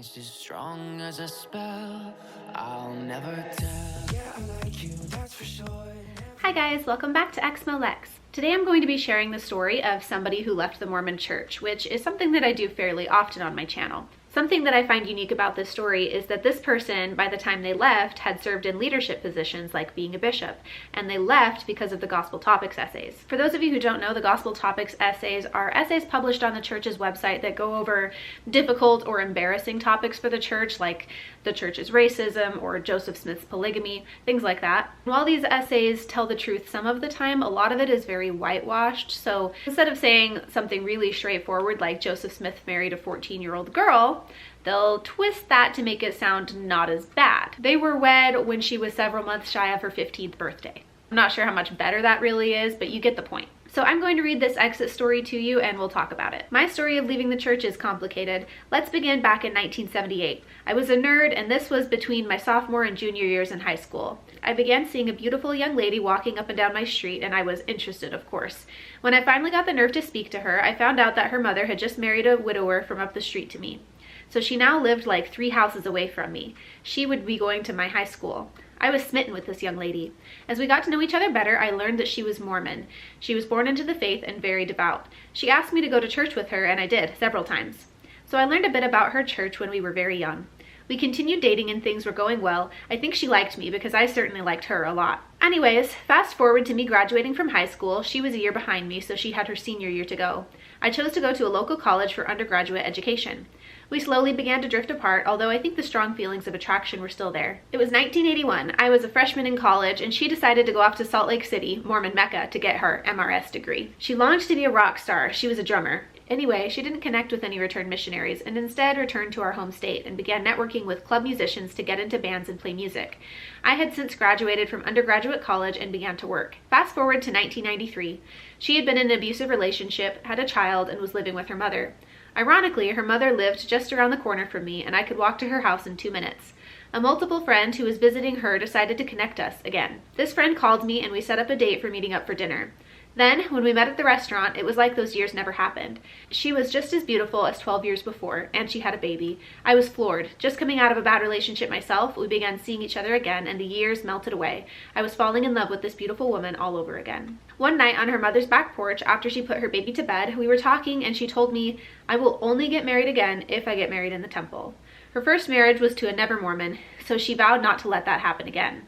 It's as strong as a spell. I'll never tell. Yeah, I like you, that's for sure. Hi guys, welcome back to Exmo Lex. Today I'm going to be sharing the story of somebody who left the Mormon Church, which is something that I do fairly often on my channel. Something that I find unique about this story is that this person, by the time they left, had served in leadership positions like being a bishop, and they left because of the Gospel Topics essays. For those of you who don't know, the Gospel Topics essays are essays published on the church's website that go over difficult or embarrassing topics for the church, like the church's racism or Joseph Smith's polygamy, things like that. While these essays tell the truth some of the time, a lot of it is very whitewashed. So instead of saying something really straightforward like Joseph Smith married a 14-year-old girl, they'll twist that to make it sound not as bad. They were wed when she was several months shy of her 15th birthday. I'm not sure how much better that really is, but you get the point. So I'm going to read this exit story to you and we'll talk about it. My story of leaving the church is complicated. Let's begin back in 1978. I was a nerd and this was between my sophomore and junior years in high school. I began seeing a beautiful young lady walking up and down my street and I was interested, of course. When I finally got the nerve to speak to her, I found out that her mother had just married a widower from up the street to me. So she now lived like 3 houses away from me. She would be going to my high school. I was smitten with this young lady. As we got to know each other better, I learned that she was Mormon. She was born into the faith and very devout. She asked me to go to church with her, and I did, several times. So I learned a bit about her church when we were very young. We continued dating and things were going well. I think she liked me because I certainly liked her a lot. Anyways, fast forward to me graduating from high school. She was a year behind me, so she had her senior year to go. I chose to go to a local college for undergraduate education. We slowly began to drift apart, although I think the strong feelings of attraction were still there. It was 1981. I was a freshman in college, and she decided to go off to Salt Lake City, Mormon Mecca, to get her MRS degree. She longed to be a rock star. She was a drummer. Anyway, she didn't connect with any returned missionaries and instead returned to our home state and began networking with club musicians to get into bands and play music. I had since graduated from undergraduate college and began to work. Fast forward to 1993. She had been in an abusive relationship, had a child, and was living with her mother. Ironically, her mother lived just around the corner from me and I could walk to her house in 2 minutes. A multiple friend who was visiting her decided to connect us again. This friend called me and we set up a date for meeting up for dinner. Then, when we met at the restaurant, it was like those years never happened. She was just as beautiful as 12 years before, and she had a baby. I was floored. Just coming out of a bad relationship myself, we began seeing each other again, and the years melted away. I was falling in love with this beautiful woman all over again. One night on her mother's back porch, after she put her baby to bed, we were talking, and she told me, "I will only get married again if I get married in the temple." Her first marriage was to a never Mormon, so she vowed not to let that happen again.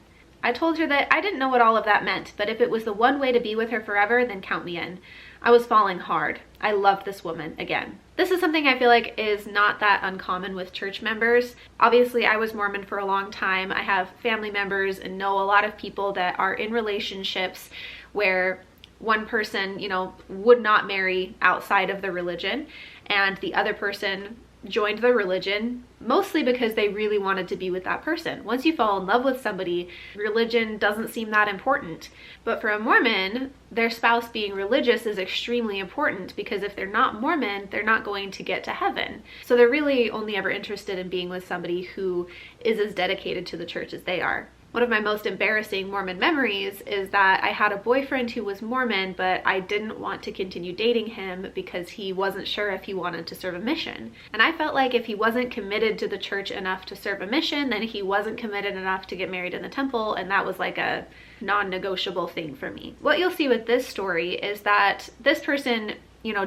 I told her that I didn't know what all of that meant, but if it was the one way to be with her forever, then count me in. I was falling hard. I loved this woman again. This is something I feel like is not that uncommon with church members. Obviously, I was Mormon for a long time. I have family members and know a lot of people that are in relationships where one person, would not marry outside of the religion, and the other person joined the religion mostly because they really wanted to be with that person. Once you fall in love with somebody, religion doesn't seem that important. But for a Mormon, their spouse being religious is extremely important because if they're not Mormon, they're not going to get to heaven. So they're really only ever interested in being with somebody who is as dedicated to the church as they are. One of my most embarrassing Mormon memories is that I had a boyfriend who was Mormon, but I didn't want to continue dating him because he wasn't sure if he wanted to serve a mission. And I felt like if he wasn't committed to the church enough to serve a mission, then he wasn't committed enough to get married in the temple, and that was like a non-negotiable thing for me. What you'll see with this story is that this person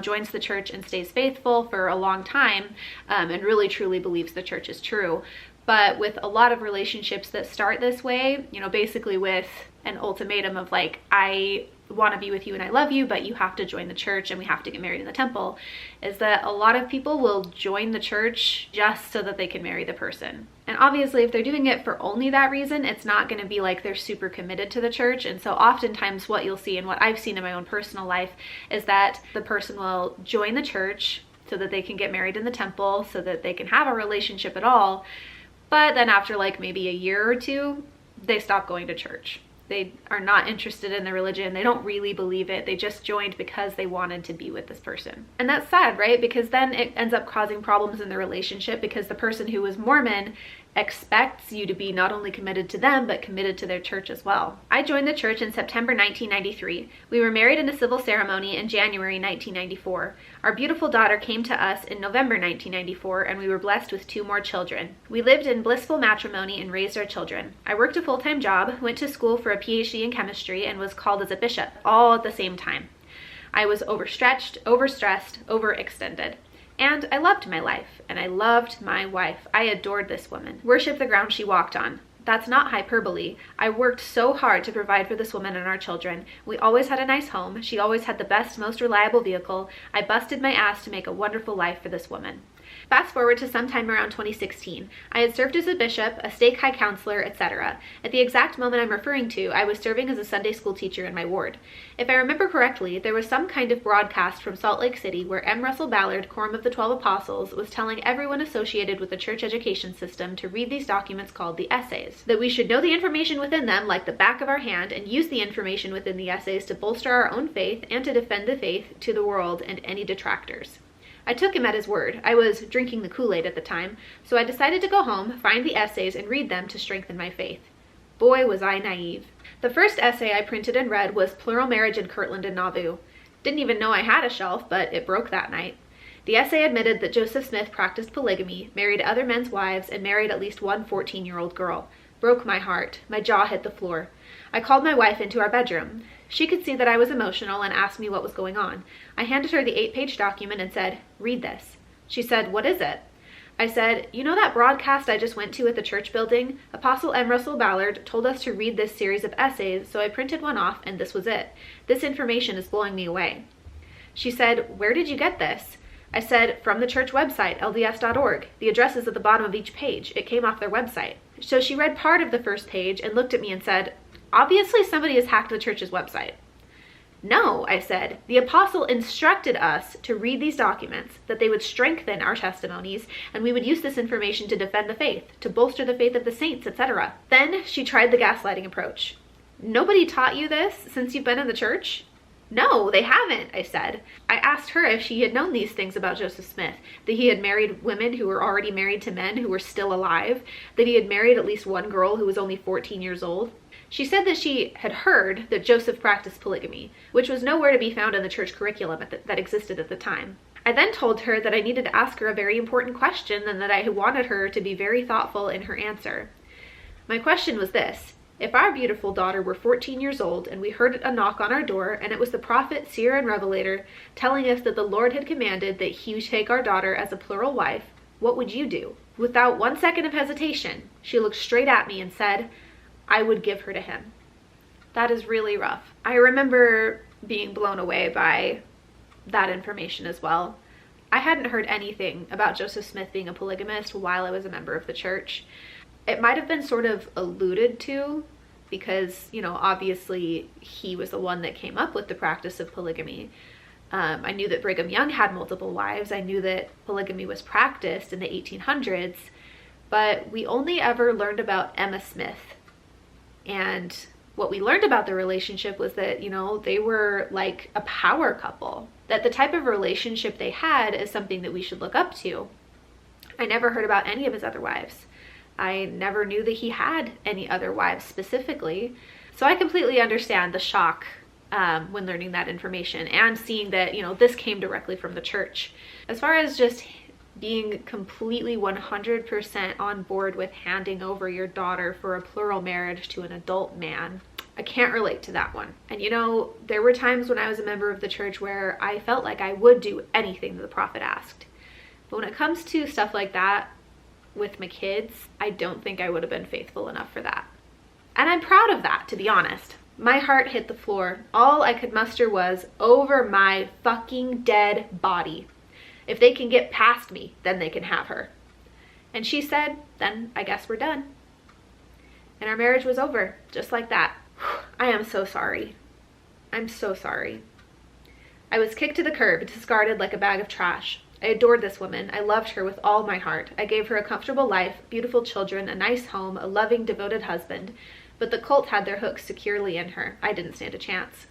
joins the church and stays faithful for a long time and really truly believes the church is true. But with a lot of relationships that start this way, basically with an ultimatum of like, I want to be with you and I love you, but you have to join the church and we have to get married in the temple, is that a lot of people will join the church just so that they can marry the person. And obviously, if they're doing it for only that reason, it's not going to be like they're super committed to the church. And so oftentimes what you'll see and what I've seen in my own personal life is that the person will join the church so that they can get married in the temple, so that they can have a relationship at all. But then after like maybe a year or two, they stop going to church. They are not interested in the religion. They don't really believe it. They just joined because they wanted to be with this person. And that's sad, right? Because then it ends up causing problems in the relationship because the person who was Mormon expects you to be not only committed to them, but committed to their church as well. I joined the church in September 1993. We were married in a civil ceremony in January 1994. Our beautiful daughter came to us in November 1994, and we were blessed with 2 more children. We lived in blissful matrimony and raised our children. I worked a full-time job, went to school for a PhD in chemistry, and was called as a bishop, all at the same time. I was overstretched, overstressed, overextended. And I loved my life, and I loved my wife. I adored this woman. Worship the ground she walked on. That's not hyperbole. I worked so hard to provide for this woman and our children. We always had a nice home. She always had the best, most reliable vehicle. I busted my ass to make a wonderful life for this woman. Fast forward to sometime around 2016. I had served as a bishop, a stake high counselor, etc. At the exact moment I'm referring to, I was serving as a Sunday school teacher in my ward. If I remember correctly, there was some kind of broadcast from Salt Lake City where M. Russell Ballard, Quorum of the 12 Apostles, was telling everyone associated with the church education system to read these documents called the essays, that we should know the information within them like the back of our hand and use the information within the essays to bolster our own faith and to defend the faith to the world and any detractors. I took him at his word. I was drinking the Kool-Aid at the time, so I decided to go home, find the essays, and read them to strengthen my faith. Boy, was I naive. The first essay I printed and read was Plural Marriage in Kirtland and Nauvoo. Didn't even know I had a shelf, but it broke that night. The essay admitted that Joseph Smith practiced polygamy, married other men's wives, and married at least one 14-year-old girl. Broke my heart. My jaw hit the floor. I called my wife into our bedroom. She could see that I was emotional and asked me what was going on. I handed her the 8-page document and said, "Read this." She said, "What is it?" I said, "You know that broadcast I just went to at the church building? Apostle M. Russell Ballard told us to read this series of essays, so I printed one off and this was it. This information is blowing me away." She said, "Where did you get this?" I said, "From the church website, LDS.org. The address is at the bottom of each page. It came off their website." So she read part of the first page and looked at me and said, "Obviously somebody has hacked the church's website." "No," I said, "the apostle instructed us to read these documents, that they would strengthen our testimonies, and we would use this information to defend the faith, to bolster the faith of the saints, etc." Then she tried the gaslighting approach. "Nobody taught you this since you've been in the church?" "No, they haven't," I said. I asked her if she had known these things about Joseph Smith, that he had married women who were already married to men who were still alive, that he had married at least one girl who was only 14 years old. She said that she had heard that Joseph practiced polygamy, which was nowhere to be found in the church curriculum that existed at the time. I then told her that I needed to ask her a very important question and that I wanted her to be very thoughtful in her answer. My question was this: if our beautiful daughter were 14 years old and we heard a knock on our door and it was the prophet, seer, and revelator telling us that the Lord had commanded that he would take our daughter as a plural wife, what would you do? Without 1 second of hesitation, she looked straight at me and said, "I would give her to him." That is really rough. I remember being blown away by that information as well. I hadn't heard anything about Joseph Smith being a polygamist while I was a member of the church. It might have been sort of alluded to because, obviously he was the one that came up with the practice of polygamy. I knew that Brigham Young had multiple wives. I knew that polygamy was practiced in the 1800s, but we only ever learned about Emma Smith. And what we learned about the relationship was that, they were like a power couple, that the type of relationship they had is something that we should look up to. I never heard about any of his other wives. I never knew that he had any other wives specifically. So I completely understand the shock when learning that information and seeing that, this came directly from the church. As far as just being completely 100% on board with handing over your daughter for a plural marriage to an adult man, I can't relate to that one. And there were times when I was a member of the church where I felt like I would do anything that the prophet asked. But when it comes to stuff like that with my kids, I don't think I would have been faithful enough for that. And I'm proud of that, to be honest. My heart hit the floor. All I could muster was, over my fucking dead body. If they can get past me, then they can have her. And she said, then I guess we're done. And our marriage was over, just like that. I am so sorry. I'm so sorry. I was kicked to the curb, discarded like a bag of trash. I adored this woman. I loved her with all my heart. I gave her a comfortable life, beautiful children, a nice home, a loving, devoted husband. But the cult had their hooks securely in her. I didn't stand a chance.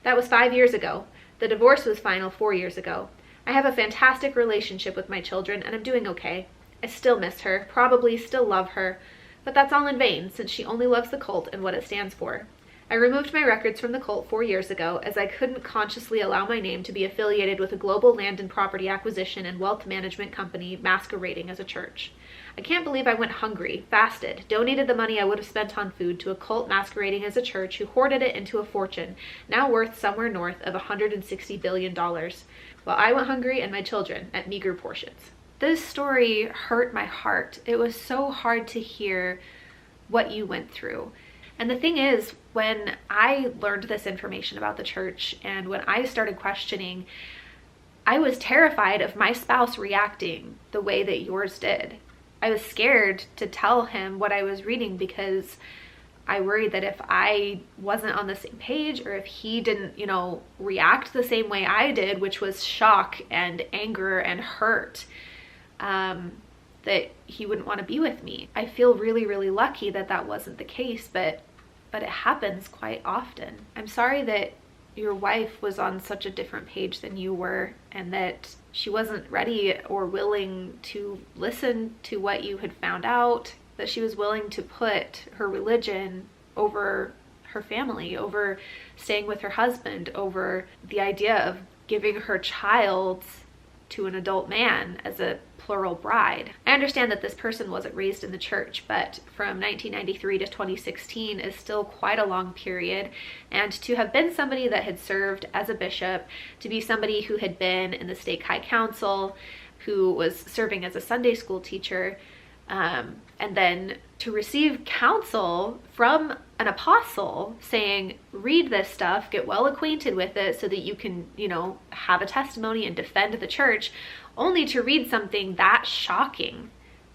That was 5 years ago. The divorce was final 4 years ago. I have a fantastic relationship with my children, and I'm doing okay. I still miss her, probably still love her, but that's all in vain since she only loves the cult and what it stands for. I removed my records from the cult 4 years ago as I couldn't consciously allow my name to be affiliated with a global land and property acquisition and wealth management company masquerading as a church. I can't believe I went hungry, fasted, donated the money I would have spent on food to a cult masquerading as a church who hoarded it into a fortune, now worth somewhere north of $160 billion, while I went hungry and my children at meager portions. This story hurt my heart. It was so hard to hear what you went through. And the thing is, when I learned this information about the church and when I started questioning, I was terrified of my spouse reacting the way that yours did. I was scared to tell him what I was reading because I worried that if I wasn't on the same page or if he didn't, react the same way I did, which was shock and anger and hurt, that he wouldn't want to be with me. I feel really, really lucky that that wasn't the case, but it happens quite often. I'm sorry that your wife was on such a different page than you were and that she wasn't ready or willing to listen to what you had found out, that she was willing to put her religion over her family, over staying with her husband, over the idea of giving her child to an adult man as a plural bride. I understand that this person wasn't raised in the church, but from 1993 to 2016 is still quite a long period. And to have been somebody that had served as a bishop, to be somebody who had been in the stake high council, who was serving as a Sunday school teacher, and then to receive counsel from an apostle saying, read this stuff, get well acquainted with it so that you can, have a testimony and defend the church, only to read something that shocking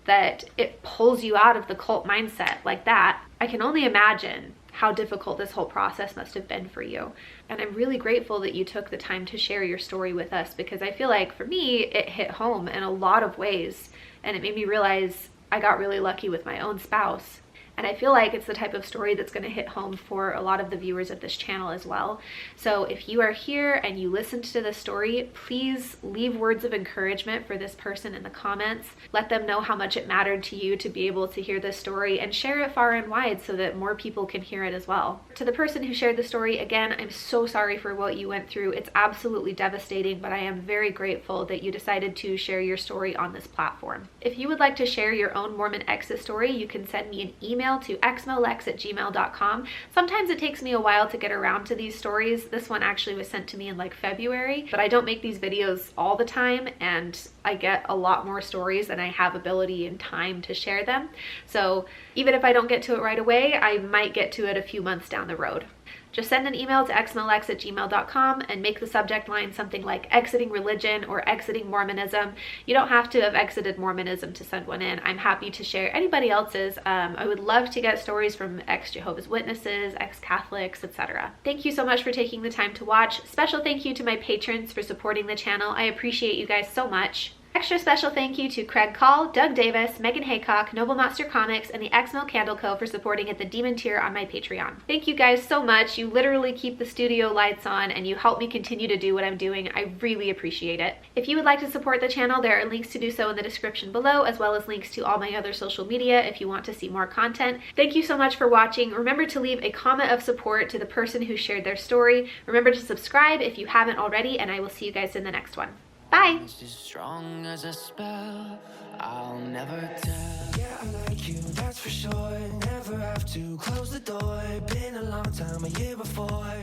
that it pulls you out of the cult mindset like that. I can only imagine how difficult this whole process must have been for you. And I'm really grateful that you took the time to share your story with us, because I feel like for me, it hit home in a lot of ways. And it made me realize I got really lucky with my own spouse. And I feel like it's the type of story that's going to hit home for a lot of the viewers of this channel as well. So if you are here and you listened to this story, please leave words of encouragement for this person in the comments. Let them know how much it mattered to you to be able to hear this story, and share it far and wide so that more people can hear it as well. To the person who shared the story, again, I'm so sorry for what you went through. It's absolutely devastating, but I am very grateful that you decided to share your story on this platform. If you would like to share your own Mormon exit story, you can send me an email to exmolex@gmail.com. Sometimes it takes me a while to get around to these stories. This one actually was sent to me in like February, but I don't make these videos all the time, and I get a lot more stories than I have ability and time to share them. So even if I don't get to it right away, I might get to it a few months down the road. Just send an email to exmolex@gmail.com and make the subject line something like exiting religion or exiting Mormonism. You don't have to have exited Mormonism to send one in. I'm happy to share anybody else's. I would love to get stories from ex-Jehovah's Witnesses, ex-Catholics, etc. Thank you so much for taking the time to watch. Special thank you to my patrons for supporting the channel. I appreciate you guys so much. Extra special thank you to Craig Call, Doug Davis, Megan Haycock, Noble Monster Comics, and the Exmo Candle Co. for supporting at the Demon tier on my Patreon. Thank you guys so much. You literally keep the studio lights on and you help me continue to do what I'm doing. I really appreciate it. If you would like to support the channel, there are links to do so in the description below, as well as links to all my other social media if you want to see more content. Thank you so much for watching. Remember to leave a comment of support to the person who shared their story. Remember to subscribe if you haven't already, and I will see you guys in the next one. Bye. It's as strong as a spell. I'll never tell. Yeah, I like you, that's for sure. Never have to close the door. Been a long time, a year before.